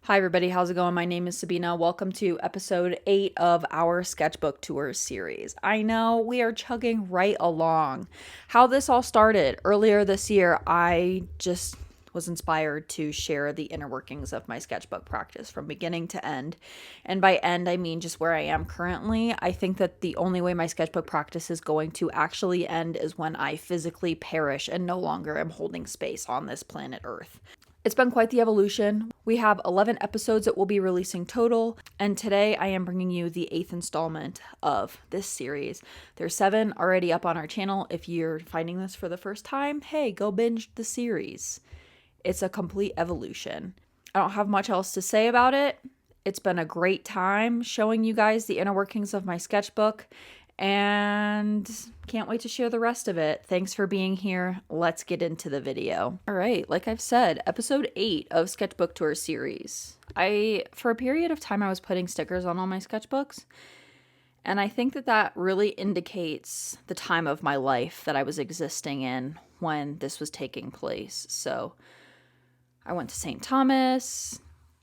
Hi everybody, how's it going? My name is Sabina. Welcome to episode 8 of our sketchbook tours series. I know we are chugging right along. How this all started earlier this year, I just was inspired to share the inner workings of my sketchbook practice from beginning to end. And by end, I mean just where I am currently. I think that the only way my sketchbook practice is going to actually end is when I physically perish and no longer am holding space on this planet Earth. It's been quite the evolution. We have 11 episodes that we'll be releasing total, and today I am bringing you the 8th installment of this series. There's 7 already up on our channel. If you're finding this for the first time, hey, go binge the series. It's a complete evolution. I don't have much else to say about it. It's been a great time showing you guys the inner workings of my sketchbook, and can't wait to share the rest of it. Thanks for being here. Let's get into the video. All right, like I've said, episode 8 of Sketchbook Tour series. For a period of time, I was putting stickers on all my sketchbooks, and I think that really indicates the time of my life that I was existing in when this was taking place. So I went to St. Thomas.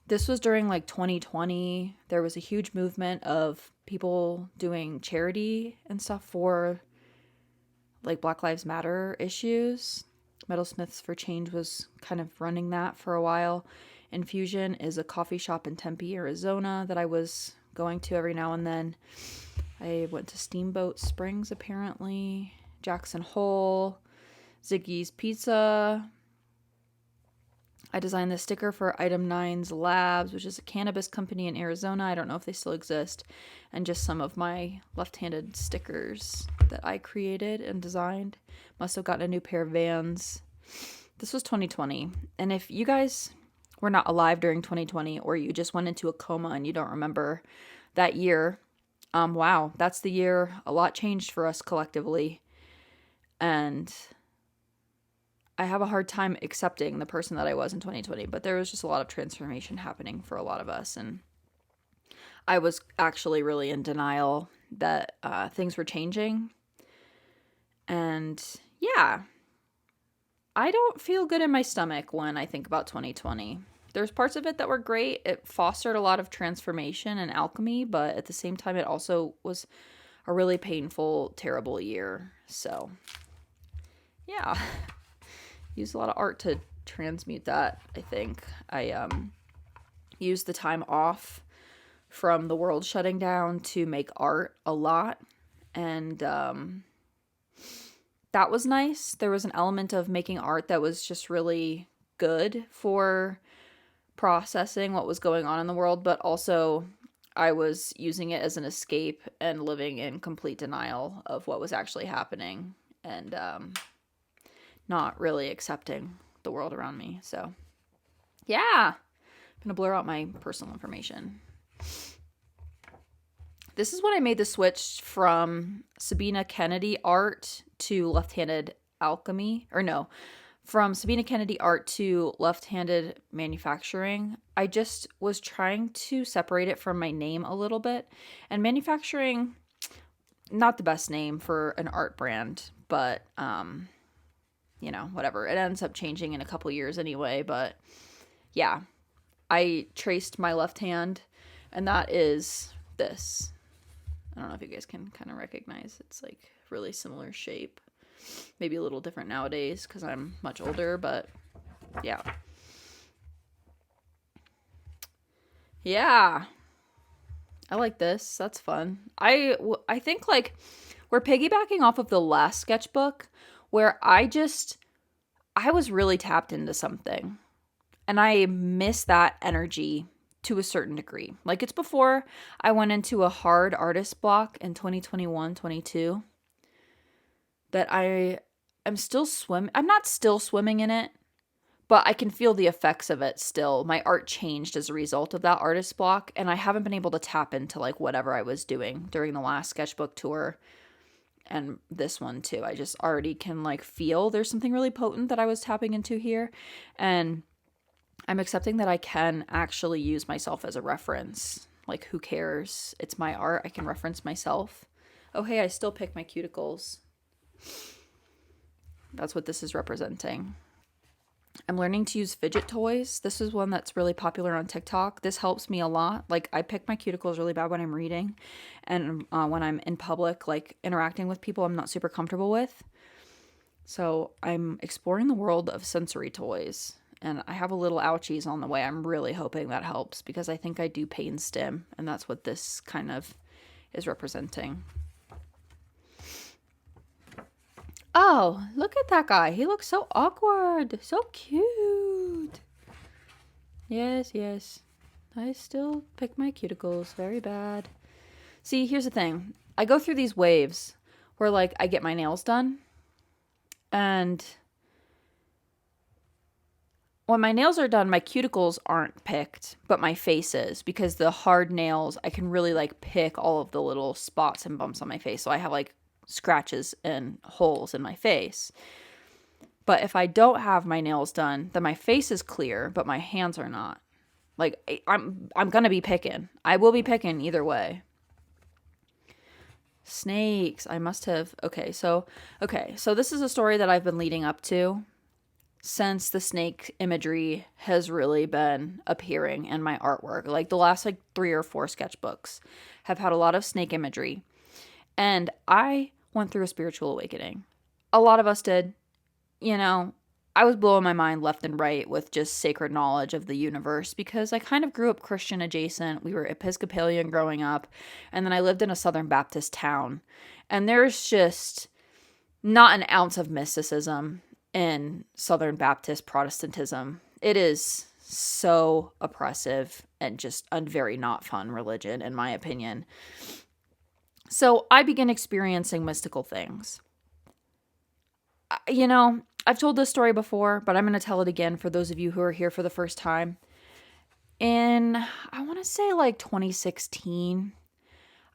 This was during like 2020. There was a huge movement of people doing charity and stuff for like Black Lives Matter issues. Metalsmiths for Change was kind of running that for a while. Infusion is a coffee shop in Tempe, Arizona that I was going to every now and then. I went to Steamboat Springs apparently, Jackson Hole, Ziggy's Pizza. I designed this sticker for Item 9's Labs, which is a cannabis company in Arizona. I don't know if they still exist. And just some of my left-handed stickers that I created and designed. Must have gotten a new pair of Vans. This was 2020. And if you guys were not alive during 2020 or you just went into a coma and you don't remember that year, wow, that's the year a lot changed for us collectively. And I have a hard time accepting the person that I was in 2020, but there was just a lot of transformation happening for a lot of us. And I was actually really in denial that things were changing. And yeah, I don't feel good in my stomach when I think about 2020. There's parts of it that were great. It fostered a lot of transformation and alchemy, but at the same time, it also was a really painful, terrible year. So yeah. Used a lot of art to transmute that, I think. I used the time off from the world shutting down to make art a lot. And that was nice. There was an element of making art that was just really good for processing what was going on in the world. But also, I was using it as an escape and living in complete denial of what was actually happening. And not really accepting the world around me. So yeah, I'm gonna blur out my personal information. This is when I made the switch from Sabina Kennedy art to left-handed alchemy, or no, from Sabina Kennedy art to left-handed manufacturing. I just was trying to separate it from my name a little bit. And manufacturing, not the best name for an art brand, but you know, whatever. It ends up changing in a couple years anyway, but yeah. I traced my left hand, and that is this. I don't know if you guys can kind of recognize. It's like really similar shape. Maybe a little different nowadays because I'm much older, but yeah. Yeah. I like this. That's fun. I think like we're piggybacking off of the last sketchbook where I was really tapped into something. And I miss that energy to a certain degree. Like it's before I went into a hard artist block in 2021, 22 that I'm not still swimming in it, but I can feel the effects of it still. My art changed as a result of that artist block, and I haven't been able to tap into like whatever I was doing during the last sketchbook tour. And this one too. I just already can like feel there's something really potent that I was tapping into here. And I'm accepting that I can actually use myself as a reference. Like who cares? It's my art. I can reference myself. Oh, hey, I still pick my cuticles. That's what this is representing. I'm learning to use fidget toys. This is one that's really popular on TikTok. This helps me a lot. Like, I pick my cuticles really bad when I'm reading, and when I'm in public, like interacting with people I'm not super comfortable with. So I'm exploring the world of sensory toys, and I have a little ouchies on the way. I'm really hoping that helps because I think I do pain stim, and that's what this kind of is representing. Oh, look at that guy. He looks so awkward. So cute. Yes, yes. I still pick my cuticles very bad. See, here's the thing. I go through these waves where, like, I get my nails done. And when my nails are done, my cuticles aren't picked, but my face is. Because the hard nails, I can really, like, pick all of the little spots and bumps on my face. So I have, like, scratches and holes in my face. But if I don't have my nails done, then my face is clear, but my hands are not. Like, I'm gonna be picking. I will be picking either way. Snakes. I must have. Okay, so this is a story that I've been leading up to since the snake imagery has really been appearing in my artwork. Like, the last, like, 3 or 4 sketchbooks have had a lot of snake imagery. And I went through a spiritual awakening. A lot of us did. You know, I was blowing my mind left and right with just sacred knowledge of the universe because I kind of grew up Christian adjacent. We were Episcopalian growing up, and then I lived in a Southern Baptist town. And there's just not an ounce of mysticism in Southern Baptist Protestantism. It is so oppressive and just a very not fun religion, in my opinion. So I began experiencing mystical things. You know, I've told this story before, but I'm going to tell it again for those of you who are here for the first time. In, I want to say, like, 2016,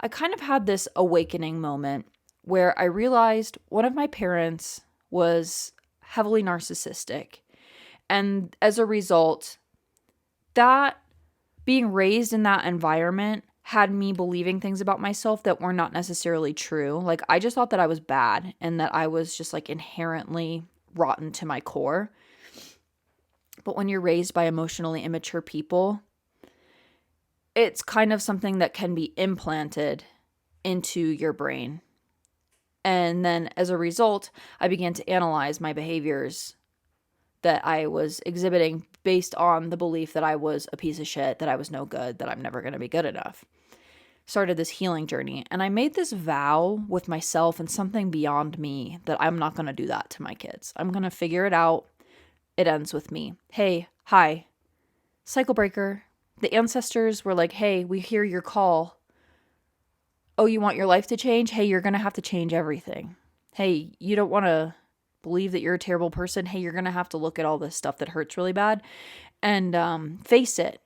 I kind of had this awakening moment where I realized one of my parents was heavily narcissistic. And as a result, that being raised in that environment had me believing things about myself that were not necessarily true. Like, I just thought that I was bad and that I was just, like, inherently rotten to my core. But when you're raised by emotionally immature people, it's kind of something that can be implanted into your brain. And then as a result, I began to analyze my behaviors that I was exhibiting based on the belief that I was a piece of shit, that I was no good, that I'm never going to be good enough. Started this healing journey, and I made this vow with myself and something beyond me that I'm not going to do that to my kids. I'm going to figure it out. It ends with me. Hey, hi, cycle breaker. The ancestors were like, hey, we hear your call. Oh, you want your life to change? Hey, you're going to have to change everything. Hey, you don't want to believe that you're a terrible person. Hey, you're going to have to look at all this stuff that hurts really bad and face it.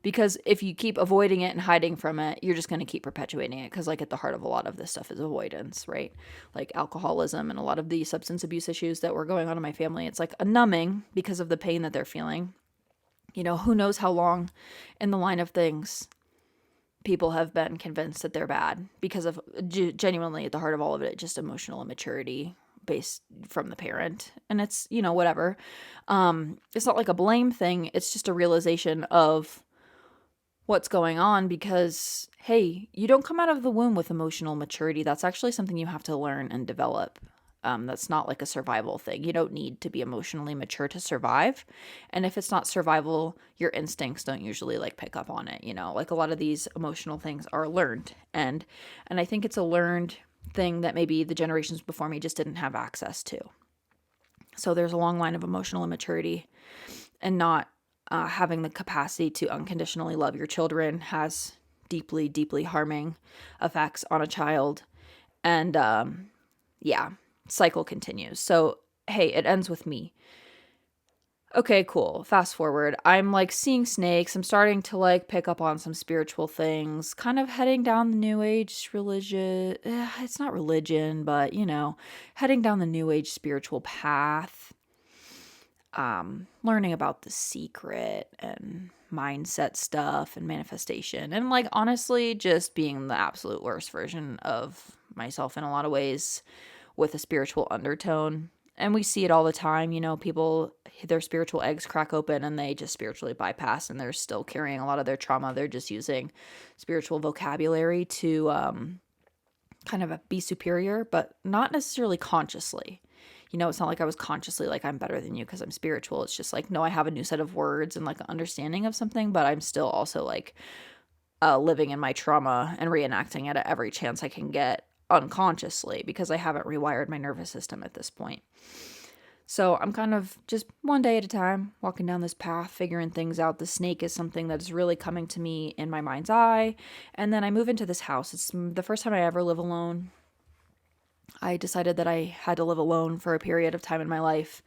Because if you keep avoiding it and hiding from it, you're just going to keep perpetuating it. Because, like, at the heart of a lot of this stuff is avoidance, right? Like alcoholism and a lot of the substance abuse issues that were going on in my family. It's like a numbing because of the pain that they're feeling. You know, who knows how long in the line of things people have been convinced that they're bad because of genuinely at the heart of all of it, just emotional immaturity based from the parent. And it's, you know, whatever. It's not like a blame thing. It's just a realization of what's going on because, hey, you don't come out of the womb with emotional maturity. That's actually something you have to learn and develop. That's not like a survival thing. You don't need to be emotionally mature to survive. And if it's not survival, your instincts don't usually, like, pick up on it. You know, like, a lot of these emotional things are learned. And I think it's a learned thing that maybe the generations before me just didn't have access to. So there's a long line of emotional immaturity, and not having the capacity to unconditionally love your children has deeply, deeply harming effects on a child. And cycle continues. So, hey, it ends with me. Okay, cool. Fast forward. I'm, like, seeing snakes. I'm starting to, like, pick up on some spiritual things, kind of heading down the new age religion. It's not religion, but, you know, heading down the new age spiritual path. Learning about The Secret and mindset stuff and manifestation. And, like, honestly, just being the absolute worst version of myself in a lot of ways with a spiritual undertone. And we see it all the time, people, their spiritual eggs crack open and they just spiritually bypass, and they're still carrying a lot of their trauma. They're just using spiritual vocabulary to kind of be superior, but not necessarily consciously. It's not like I was consciously like, I'm better than you because I'm spiritual. It's just like, no, I have a new set of words and like an understanding of something, but I'm still also like living in my trauma and reenacting it at every chance I can get unconsciously, because I haven't rewired my nervous system at this point. So I'm kind of just one day at a time walking down this path, figuring things out. The snake is something that is really coming to me in my mind's eye. And then I move into this house. It's the first time I ever live alone. I decided that I had to live alone for a period of time in my life,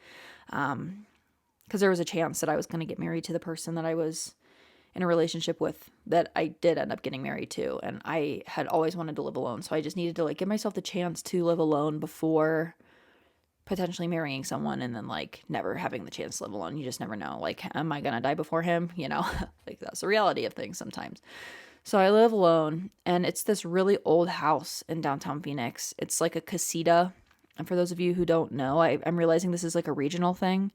because there was a chance that I was going to get married to the person that I was in a relationship with, that I did end up getting married to. And I had always wanted to live alone. So I just needed to like give myself the chance to live alone before potentially marrying someone and then like never having the chance to live alone. You just never know. Like, am I going to die before him? Like that's the reality of things sometimes. So I live alone, and it's this really old house in downtown Phoenix. It's like a casita. And for those of you who don't know, I'm realizing this is like a regional thing.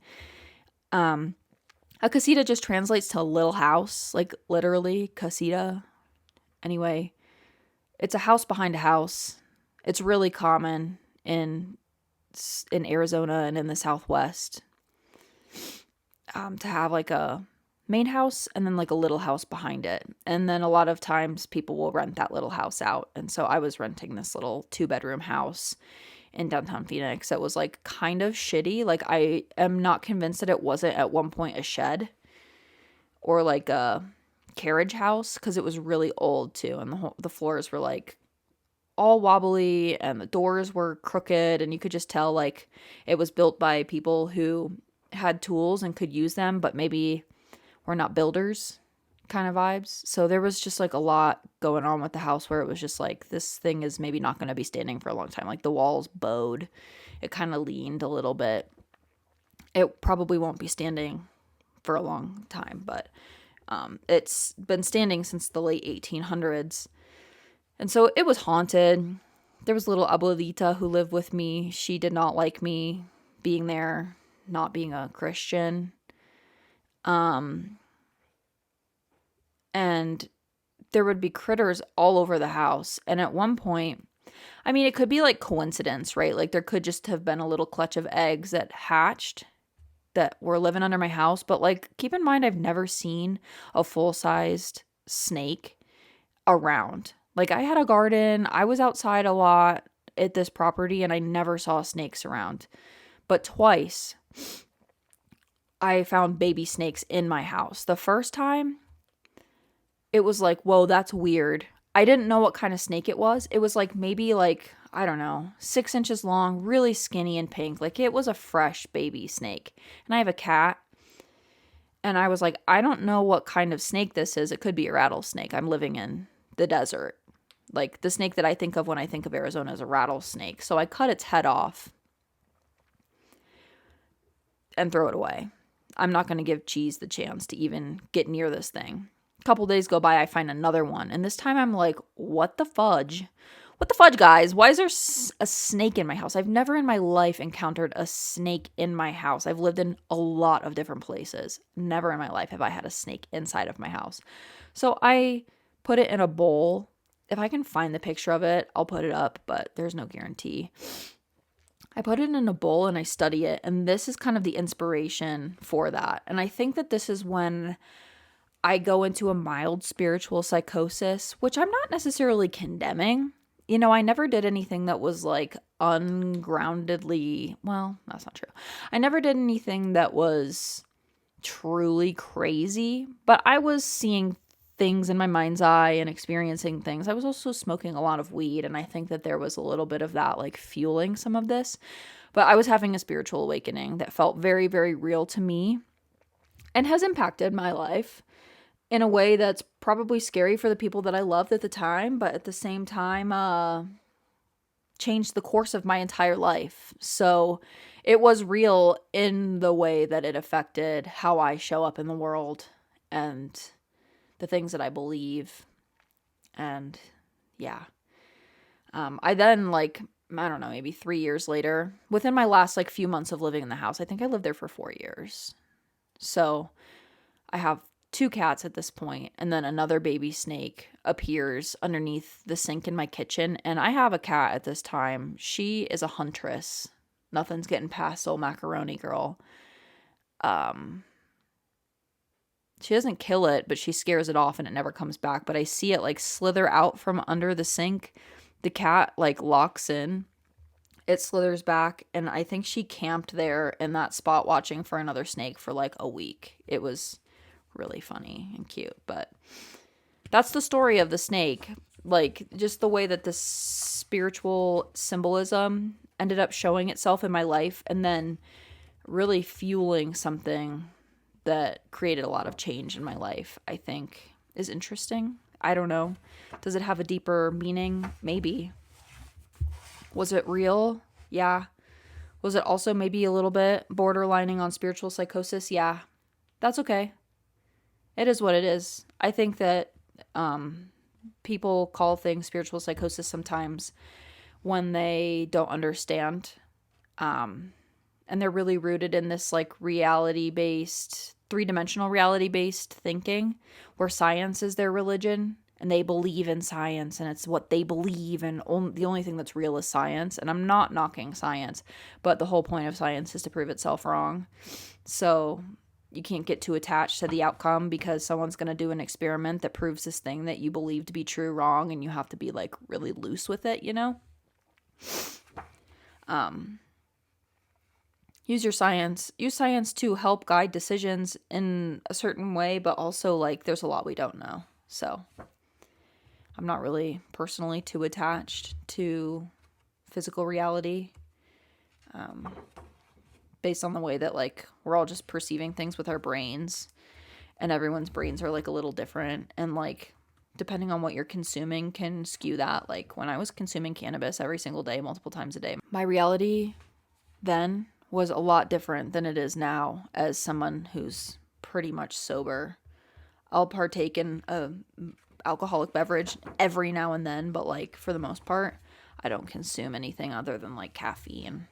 A casita just translates to a little house, like literally casita. Anyway, it's a house behind a house. It's really common in Arizona and in the Southwest to have like a main house and then like a little house behind it. And then a lot of times people will rent that little house out. And so I was renting this little 2-bedroom house in downtown Phoenix that was like kind of shitty. Like I am not convinced that it wasn't at one point a shed or like a carriage house, because it was really old too, and the floors were like all wobbly and the doors were crooked, and you could just tell like it was built by people who had tools and could use them, but maybe were not builders kind of vibes. So there was just like a lot going on with the house where it was just like, this thing is maybe not going to be standing for a long time. Like the walls bowed, it kind of leaned a little bit. It probably won't be standing for a long time, but it's been standing since the late 1800s. And so it was haunted. There was little abuelita who lived with me. She did not like me being there, not being a Christian. And there would be critters all over the house. And at one point, I mean, it could be like coincidence, right? Like there could just have been a little clutch of eggs that hatched that were living under my house. But like, keep in mind, I've never seen a full-sized snake around. Like I had a garden. I was outside a lot at this property and I never saw snakes around. But twice I found baby snakes in my house. The first time, it was like, whoa, that's weird. I didn't know what kind of snake it was. It was like maybe like, I don't know, 6 inches long, really skinny and pink. Like it was a fresh baby snake. And I have a cat. And I was like, I don't know what kind of snake this is. It could be a rattlesnake. I'm living in the desert. Like the snake that I think of when I think of Arizona is a rattlesnake. So I cut its head off and throw it away. I'm not going to give Cheese the chance to even get near this thing. A couple days go by, I find another one. And this time I'm like, what the fudge? What the fudge, guys? Why is there a snake in my house? I've never in my life encountered a snake in my house. I've lived in a lot of different places. Never in my life have I had a snake inside of my house. So I put it in a bowl. If I can find the picture of it, I'll put it up, but there's no guarantee. I put it in a bowl and I study it. And this is kind of the inspiration for that. And I think that this is when I go into a mild spiritual psychosis, which I'm not necessarily condemning. I never did anything that was like ungroundedly, well, that's not true. I never did anything that was truly crazy, but I was seeing things in my mind's eye and experiencing things. I was also smoking a lot of weed, and I think that there was a little bit of that like fueling some of this. But I was having a spiritual awakening that felt very, very real to me and has impacted my life in a way that's probably scary for the people that I loved at the time, but at the same time, changed the course of my entire life. So it was real in the way that it affected how I show up in the world and the things that I believe. And yeah. I then like I don't know, maybe 3 years later, within my last like few months of living in the house. I think I lived there for 4 years. So I have 2 cats at this point, and then another baby snake appears underneath the sink in my kitchen. And I have a cat at this time. She is a huntress. Nothing's getting past old macaroni girl. She doesn't kill it, but she scares it off and it never comes back. But I see it like slither out from under the sink. The cat like locks in. It slithers back, and I think she camped there in that spot watching for another snake for like a week. It was really funny and cute, but that's the story of the snake. Like, just the way that the spiritual symbolism ended up showing itself in my life, and then really fueling something that created a lot of change in my life, I think is interesting. I don't know. Does it have a deeper meaning? Maybe. Was it real? Yeah. Was it also maybe a little bit borderlining on spiritual psychosis? Yeah. That's okay. It is what it is. I think that people call things spiritual psychosis sometimes when they don't understand. And they're really rooted in this like reality-based, 3-dimensional reality-based thinking where science is their religion and they believe in science and it's what they believe, and the only thing that's real is science. And I'm not knocking science, but the whole point of science is to prove itself wrong. So you can't get too attached to the outcome because someone's going to do an experiment that proves this thing that you believe to be true wrong, and you have to be like really loose with it, you know? Use science to help guide decisions in a certain way, but also like there's a lot we don't know. So I'm not really personally too attached to physical reality. Based on the way that like we're all just perceiving things with our brains, and everyone's brains are like a little different, and like depending on what you're consuming can skew that. Like when I was consuming cannabis every single day, multiple times a day, my reality then was a lot different than it is now as someone who's pretty much sober. I'll partake in a alcoholic beverage every now and then, but like for the most part, I don't consume anything other than like caffeine.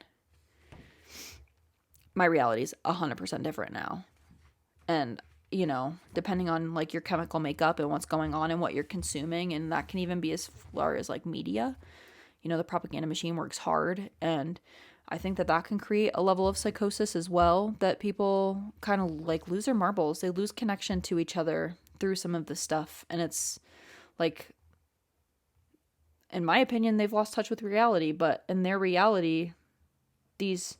My reality is 100% different now. And, you know, depending on like your chemical makeup and what's going on and what you're consuming, and that can even be as far as like media. You know, the propaganda machine works hard, and I think that can create a level of psychosis as well, that people kind of like lose their marbles. They lose connection to each other through some of this stuff. And it's like, in my opinion, they've lost touch with reality, but in their reality, these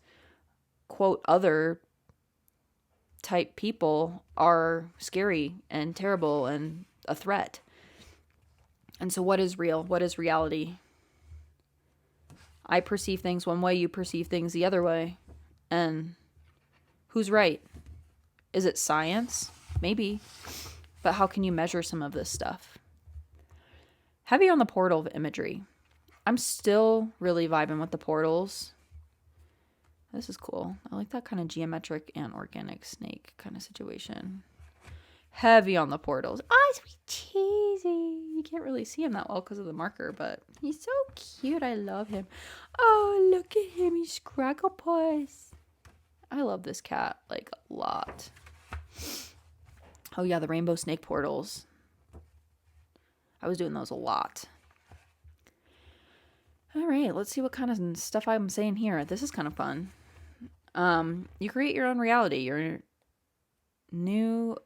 quote other type people are scary and terrible and a threat. And so what is real? What is reality? I perceive things one way, you perceive things the other way. And who's right? Is it science? Maybe. But how can you measure some of this stuff? Heavy on the portal of imagery. I'm still really vibing with the portals. This is cool. I like that kind of geometric and organic snake kind of situation. Heavy on the portals. Oh, sweet cheesy. You can't really see him that well because of the marker, but he's so cute. I love him. Oh, look at him. He's Scragglepuss. I love this cat, like, a lot. Oh, yeah, the rainbow snake portals. I was doing those a lot. All right, let's see what kind of stuff I'm saying here. This is kind of fun. You create your own reality. Your view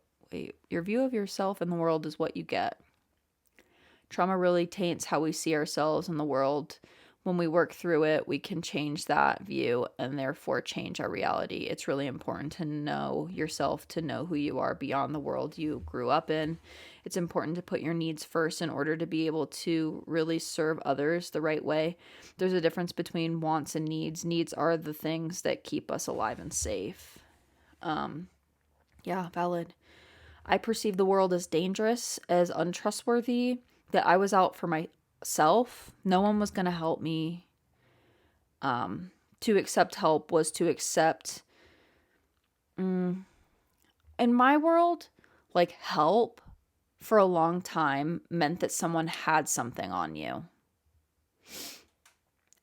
of yourself and the world is what you get. Trauma really taints how we see ourselves in the world. When we work through it, we can change that view and therefore change our reality. It's really important to know yourself, to know who you are beyond the world you grew up in. It's important to put your needs first in order to be able to really serve others the right way. There's a difference between wants and needs. Needs are the things that keep us alive and safe. Yeah, valid. I perceive the world as dangerous, as untrustworthy, that I was out for myself. No one was going to help me. To accept help was to accept, in my world, like help for a long time meant that someone had something on you.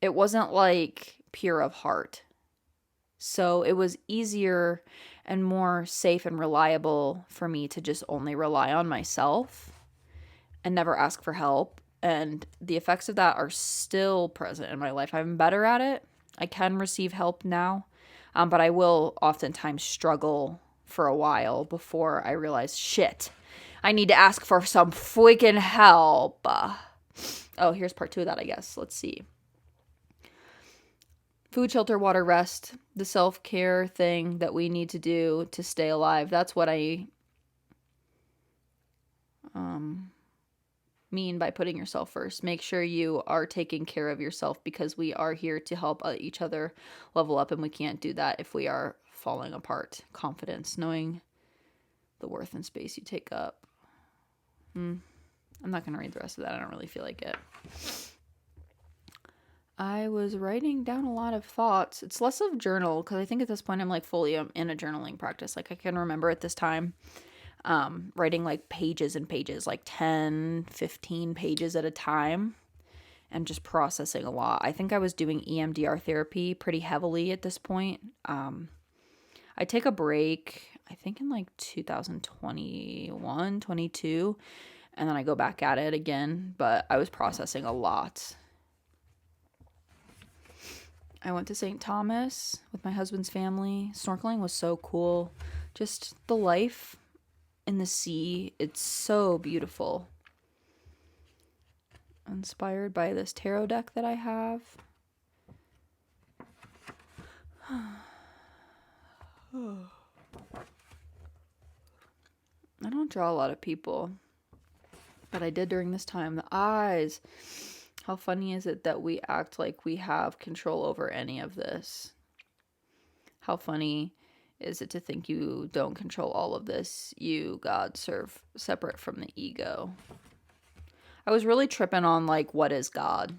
it wasn't like pure of heart. So it was easier and more safe and reliable for me to just only rely on myself and never ask for help. And the effects of that are still present in my life. I'm better at it. I can receive help now, but I will oftentimes struggle for a while before I realize, shit, I need to ask for some freaking help. Oh, here's part 2 of that, I guess. Let's see. Food, shelter, water, rest, the self-care thing that we need to do to stay alive. That's what I mean by putting yourself first. Make sure you are taking care of yourself, because we are here to help each other level up, and we can't do that if we are falling apart. Confidence, knowing the worth and space you take up. I'm not going to read the rest of that. I don't really feel like it. I was writing down a lot of thoughts. It's less of journal, because I think at this point I'm like fully in a journaling practice. Like I can remember at this time writing like pages and pages, like 10, 15 pages at a time, and just processing a lot. I think I was doing EMDR therapy pretty heavily at this point. I take a break, I think in like 2021, 22, and then I go back at it again, but I was processing a lot. I went to St. Thomas with my husband's family. Snorkeling was so cool. Just the life in the sea, it's so beautiful. Inspired by this tarot deck that I have. I don't draw a lot of people, but I did during this time. The eyes. How funny is it that we act like we have control over any of this? How funny is it to think you don't control all of this? You, God, serve separate from the ego. I was really tripping on, like, what is God?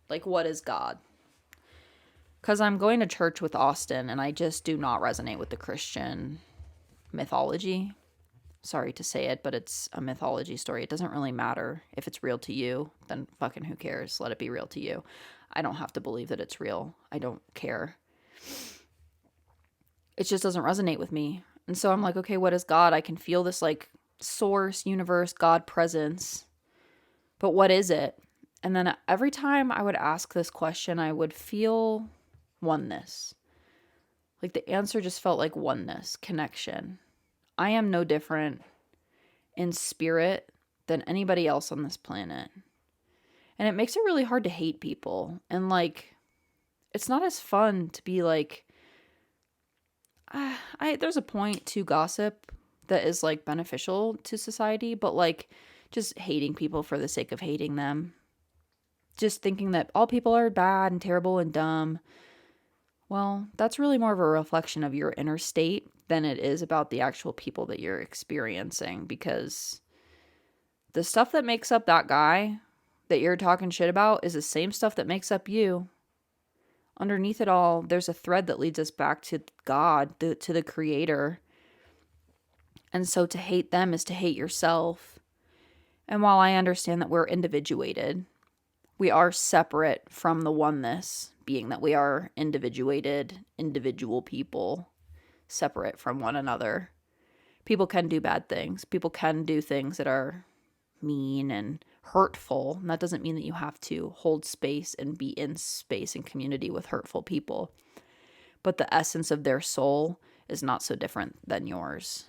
Like, what is God? Because I'm going to church with Austin, and I just do not resonate with the Christian mythology. Sorry to say it, but it's a mythology story. It doesn't really matter if it's real to you, then fucking who cares? Let it be real to you. I don't have to believe that it's real. I don't care. It just doesn't resonate with me. And so I'm like, okay, what is God? I can feel this like source, universe, God presence. But what is it? And then every time I would ask this question, I would feel oneness. Like the answer just felt like oneness, connection. I am no different in spirit than anybody else on this planet. And it makes it really hard to hate people. And like, it's not as fun to be like, there's a point to gossip that is like beneficial to society, but like just hating people for the sake of hating them. Just thinking that all people are bad and terrible and dumb. Well, that's really more of a reflection of your inner state than it is about the actual people that you're experiencing, because the stuff that makes up that guy that you're talking shit about is the same stuff that makes up you. Underneath it all, there's a thread that leads us back to God, to the Creator. And so to hate them is to hate yourself. And while I understand that we're individuated, we are separate from the oneness, being that we are individuated, individual people, separate from one another. People can do bad things. People can do things that are mean and hurtful. And that doesn't mean that you have to hold space and be in space and community with hurtful people. But the essence of their soul is not so different than yours.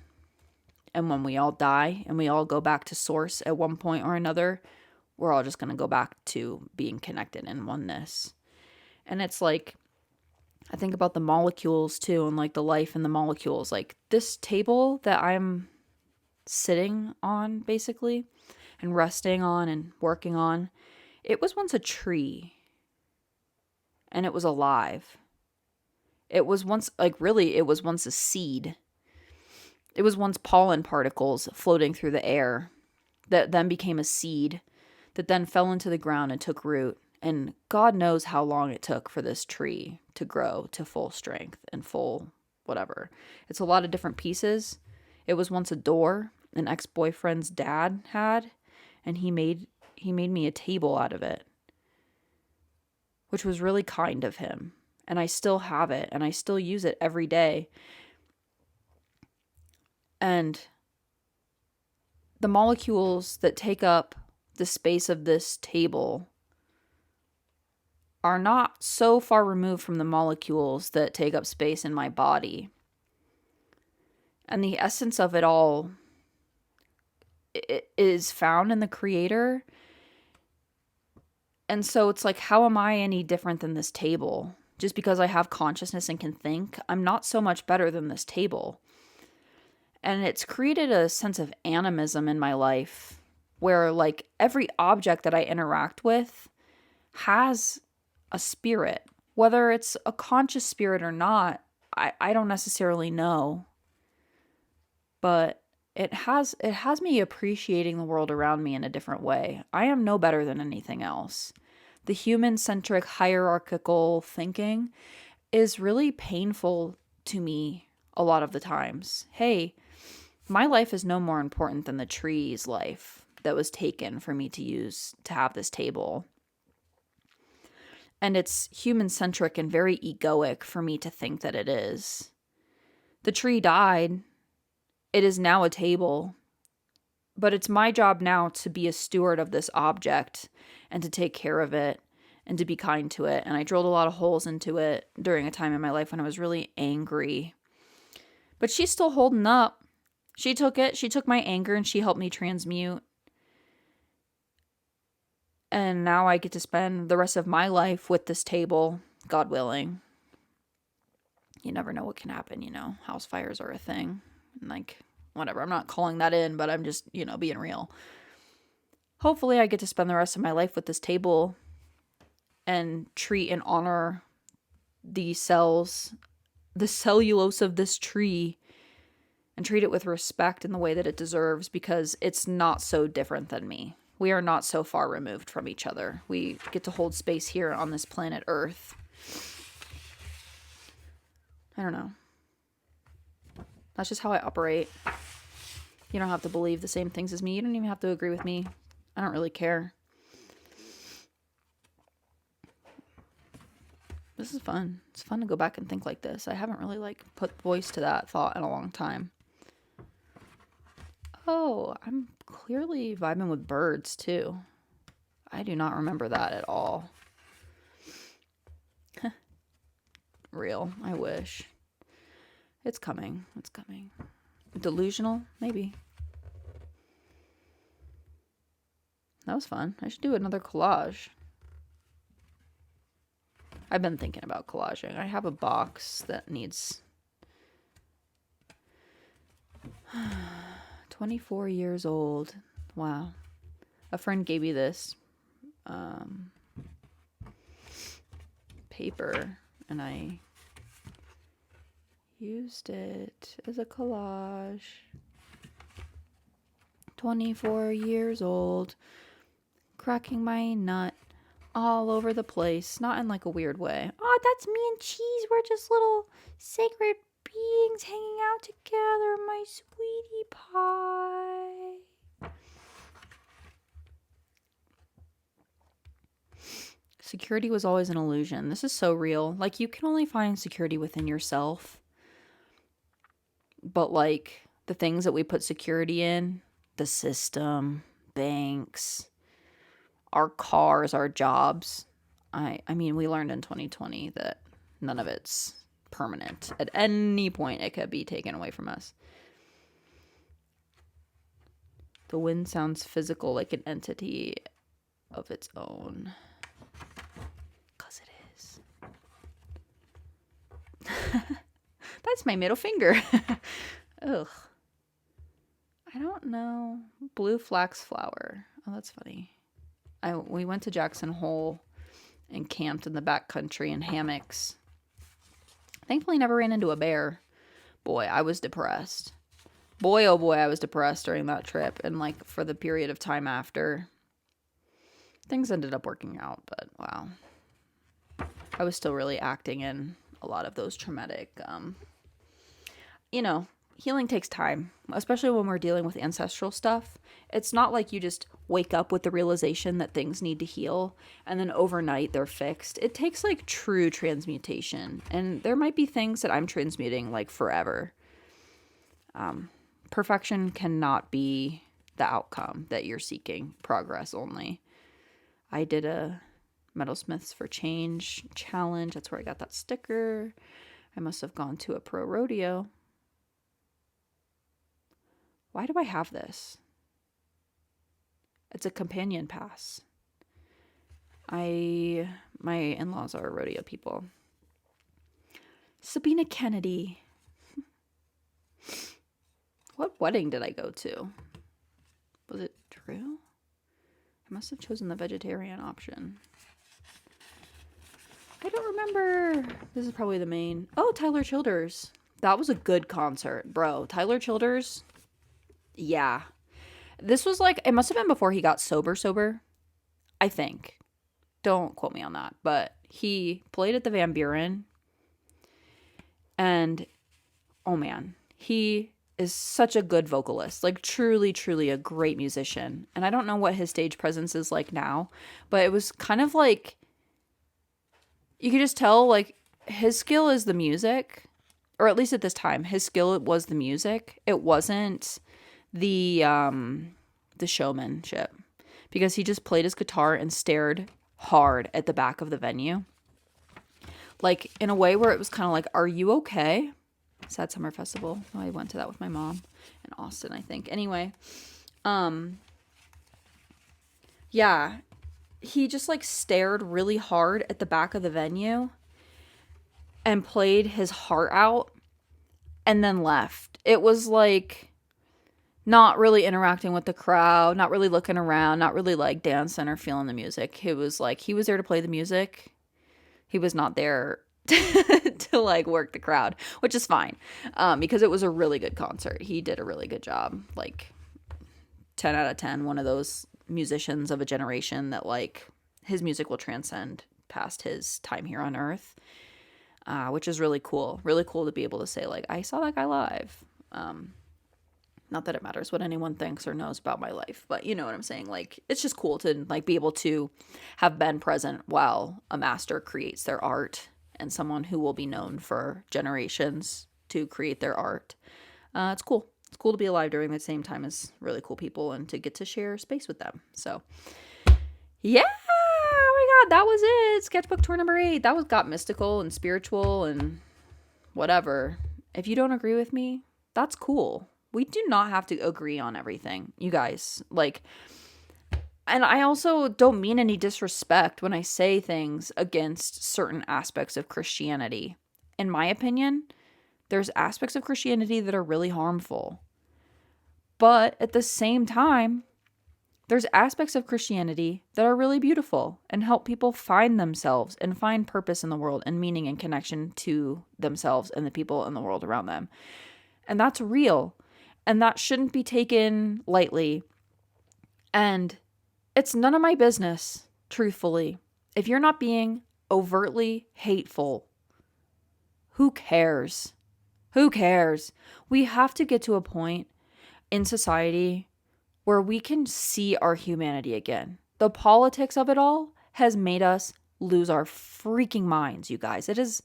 And when we all die and we all go back to source at one point or another, we're all just going to go back to being connected in oneness. And it's like, I think about the molecules too, and like the life in the molecules. Like this table that I'm sitting on basically and resting on and working on, it was once a tree and it was alive. It was once it was once a seed. It was once pollen particles floating through the air that then became a seed that then fell into the ground and took root. And God knows how long it took for this tree to grow to full strength and full whatever. It's a lot of different pieces. It was once a door an ex-boyfriend's dad had, and he made me a table out of it. which was really kind of him. And I still have it, and I still use it every day. And the molecules that take up the space of this table are not so far removed from the molecules that take up space in my body. And the essence of it all is found in the Creator. And so it's like, how am I any different than this table? Just because I have consciousness and can think, I'm not so much better than this table. And it's created a sense of animism in my life where like every object that I interact with has a spirit. Whether it's a conscious spirit or not, I don't necessarily know. But it has me appreciating the world around me in a different way. I am no better than anything else. The human-centric hierarchical thinking is really painful to me a lot of the times. Hey, my life is no more important than the tree's life that was taken for me to use to have this table. And it's human-centric and very egoic for me to think that it is. The tree died. It is now a table. But it's my job now to be a steward of this object and to take care of it and to be kind to it. And I drilled a lot of holes into it during a time in my life when I was really angry. But she's still holding up. She took it. She took my anger and she helped me transmute. And now I get to spend the rest of my life with this table, God willing. You never know what can happen, you know. House fires are a thing. And like, whatever. I'm not calling that in, but I'm just, you know, being real. Hopefully I get to spend the rest of my life with this table and treat and honor the cells, the cellulose of this tree, and treat it with respect in the way that it deserves, because it's not so different than me. We are not so far removed from each other. We get to hold space here on this planet Earth. I don't know. That's just how I operate. You don't have to believe the same things as me. You don't even have to agree with me. I don't really care. This is fun. It's fun to go back and think like this. I haven't really like put voice to that thought in a long time. Oh, I'm clearly vibing with birds too. I do not remember that at all. Real. I wish. It's coming. It's coming. Delusional? Maybe. That was fun. I should do another collage. I've been thinking about collaging. I have a box that needs 24 years old. Wow. A friend gave me this paper and I used it as a collage. 24 years old. Cracking my nut all over the place. Not in like a weird way. Oh, that's me and Cheese. We're just little sacred beings hanging out together, my sweetie pie. Security was always an illusion. This is so real. Like, you can only find security within yourself. But like the things that we put security in, the system, banks, our cars, our jobs. I mean, we learned in 2020 that none of it's permanent. At any point, it could be taken away from us. The wind sounds physical, like an entity of its own. 'Cause it is. That's my middle finger. Ugh. I don't know. Blue flax flower. Oh, that's funny. We went to Jackson Hole and camped in the backcountry in hammocks. Thankfully, never ran into a bear. Boy, I was depressed. Boy, oh boy, I was depressed during that trip. And like for the period of time after. Things ended up working out, but wow. I was still really acting in a lot of those traumatic, healing takes time, especially when we're dealing with ancestral stuff. It's not like you just wake up with the realization that things need to heal and then overnight they're fixed. It takes like true transmutation. And there might be things that I'm transmuting like forever. Perfection cannot be the outcome that you're seeking, progress only. I did a Metalsmiths for Change challenge. That's where I got that sticker. I must have gone to a pro rodeo. Why do I have this? It's a companion pass. My in-laws are rodeo people. Sabina Kennedy. What wedding did I go to? Was it Drew? I must have chosen the vegetarian option. I don't remember. This is probably the main. Oh, Tyler Childers. That was a good concert, bro. Tyler Childers. Yeah. This was like, it must have been before he got sober. I think. Don't quote me on that. But he played at the Van Buren. And, oh man, he is such a good vocalist. Like, truly, truly a great musician. And I don't know what his stage presence is like now. But it was kind of like, you could just tell, like, his skill is the music. Or at least at this time, his skill was the music. It wasn't the showmanship, because he just played his guitar and stared hard at the back of the venue, like in a way where it was kind of like, are you okay? Sad Summer Festival. Oh, I went to that with my mom in Austin, I think. Anyway, yeah, he just like stared really hard at the back of the venue and played his heart out and then left. It was like not really interacting with the crowd, not really looking around, not really like dancing or feeling the music. It was like he was there to play the music. He was not there to like work the crowd, which is fine, because it was a really good concert. He did a really good job, like 10 out of 10, one of those musicians of a generation that like his music will transcend past his time here on earth, which is really cool to be able to say like, I saw that guy live. Not that it matters what anyone thinks or knows about my life, but you know what I'm saying? Like, it's just cool to like be able to have been present while a master creates their art and someone who will be known for generations to create their art. It's cool. It's cool to be alive during the same time as really cool people and to get to share space with them. So, yeah. Oh my God, that was it. Sketchbook tour number 8. That got mystical and spiritual and whatever. If you don't agree with me, that's cool. We do not have to agree on everything, you guys. Like, and I also don't mean any disrespect when I say things against certain aspects of Christianity. In my opinion, there's aspects of Christianity that are really harmful. But at the same time, there's aspects of Christianity that are really beautiful and help people find themselves and find purpose in the world and meaning and connection to themselves and the people in the world around them. And that's real. And that shouldn't be taken lightly. And it's none of my business, truthfully. If you're not being overtly hateful, who cares? Who cares? We have to get to a point in society where we can see our humanity again. The politics of it all has made us lose our freaking minds, you guys. It is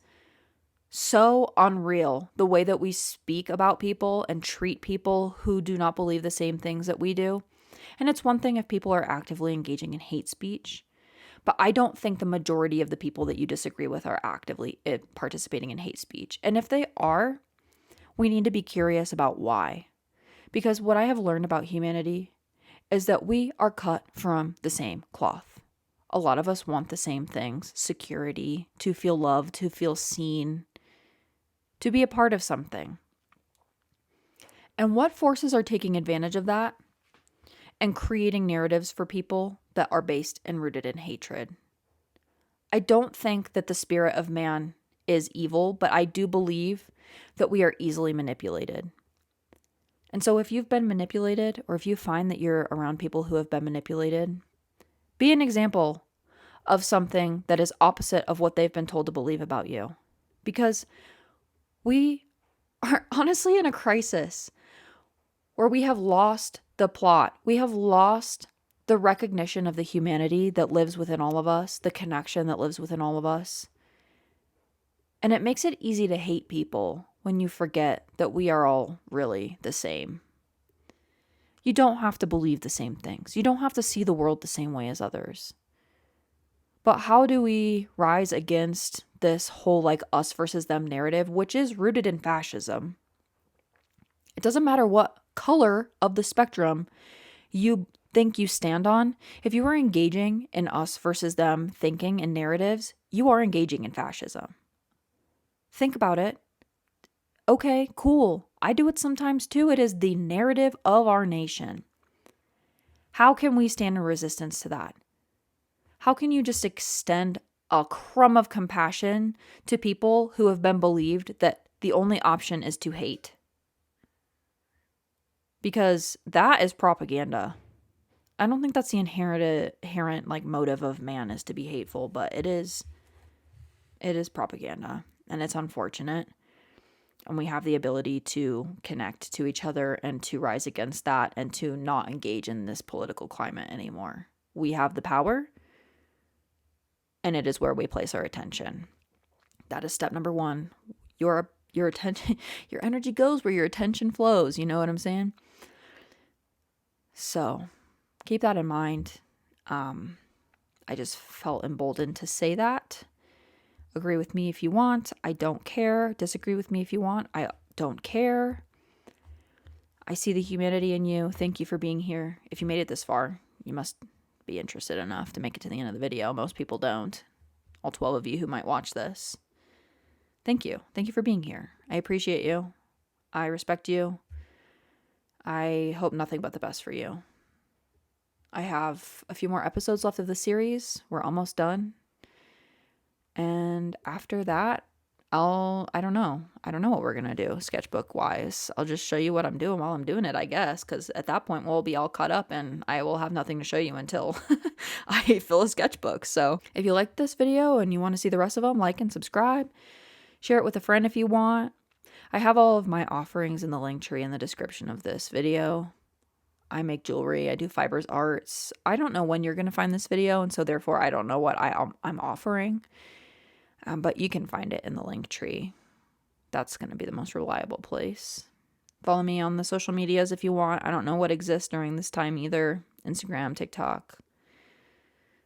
so unreal the way that we speak about people and treat people who do not believe the same things that we do. And it's one thing if people are actively engaging in hate speech, but I don't think the majority of the people that you disagree with are actively participating in hate speech. And if they are, we need to be curious about why. Because what I have learned about humanity is that we are cut from the same cloth. A lot of us want the same things: security, to feel loved, to feel seen, to be a part of something. And what forces are taking advantage of that and creating narratives for people that are based and rooted in hatred? I don't think that the spirit of man is evil, but I do believe that we are easily manipulated. And so if you've been manipulated, or if you find that you're around people who have been manipulated, be an example of something that is opposite of what they've been told to believe about you. Because we are honestly in a crisis where we have lost the plot. We have lost the recognition of the humanity that lives within all of us, the connection that lives within all of us. And it makes it easy to hate people when you forget that we are all really the same. You don't have to believe the same things. You don't have to see the world the same way as others. But how do we rise against this whole like us versus them narrative, which is rooted in fascism? It doesn't matter what color of the spectrum you think you stand on. If you are engaging in us versus them thinking and narratives, you are engaging in fascism. Think about it. Okay, cool. I do it sometimes too. It is the narrative of our nation. How can we stand in resistance to that? How can you just extend a crumb of compassion to people who have been believed that the only option is to hate? Because that is propaganda. I don't think that's the inherent like motive of man is to be hateful, but it is propaganda, and it's unfortunate. And we have the ability to connect to each other and to rise against that and to not engage in this political climate anymore. We have the power, and it is where we place our attention. That is step number one. Your attention, your energy goes where your attention flows. You know what I'm saying? So keep that in mind. I just felt emboldened to say that. Agree with me if you want. I don't care. Disagree with me if you want. I don't care. I see the humanity in you. Thank you for being here. If you made it this far, you must be interested enough to make it to the end of the video. Most people don't. All 12 of you who might watch this. Thank you. Thank you for being here. I appreciate you. I respect you. I hope nothing but the best for you. I have a few more episodes left of the series. We're almost done. And after that, I don't know what we're going to do sketchbook wise. I'll just show you what I'm doing while I'm doing it, I guess. Because at that point, we'll be all caught up and I will have nothing to show you until I fill a sketchbook. So if you like this video and you want to see the rest of them, like and subscribe. Share it with a friend if you want. I have all of my offerings in the link tree in the description of this video. I make jewelry. I do fibers arts. I don't know when you're going to find this video, and so therefore I don't know what I'm offering. But you can find it in the link tree. That's going to be the most reliable place. Follow me on the social medias if you want. I don't know what exists during this time either. Instagram, TikTok,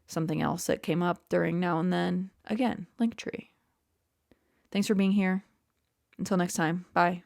something else that came up during now and then. Again, link tree. Thanks for being here. Until next time. Bye.